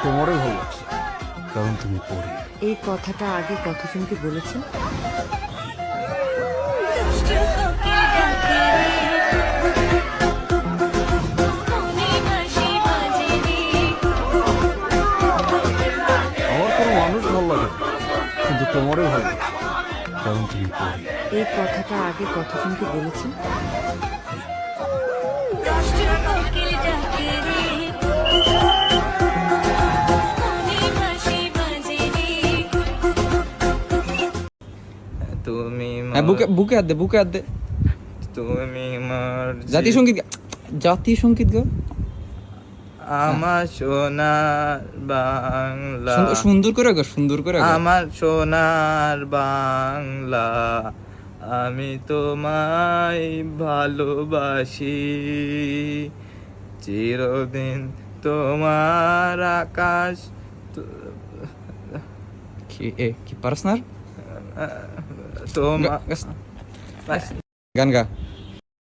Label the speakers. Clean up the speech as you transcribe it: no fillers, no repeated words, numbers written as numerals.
Speaker 1: তোমারই ভালো লাগছে কারণ তুমি পড়ি।
Speaker 2: এই কথাটা আগে কতজনকে বলেছেন?
Speaker 1: আমার কোনো মানুষ ভালো লাগে না, কিন্তু তোমারই ভালো লাগছে কারণ তুমি পড়ি।
Speaker 2: এই কথাটা আগে কতজনকে বলেছেন?
Speaker 3: তুমি
Speaker 4: বুকে বুকে হাত দে, বুকে হাত দে।
Speaker 3: তুমি মার
Speaker 4: জাতীয় সঙ্গীত গা, জাতীয় সঙ্গীত গা।
Speaker 3: আমার সোনার বাংলা,
Speaker 4: সুন্দর করে গা, সুন্দর করে গা।
Speaker 3: আমার সোনার বাংলা, আমি তোমায় ভালোবাসি, চিরদিন তোমার আকাশ
Speaker 4: কি পারস না?
Speaker 3: তোমার
Speaker 4: গান গা।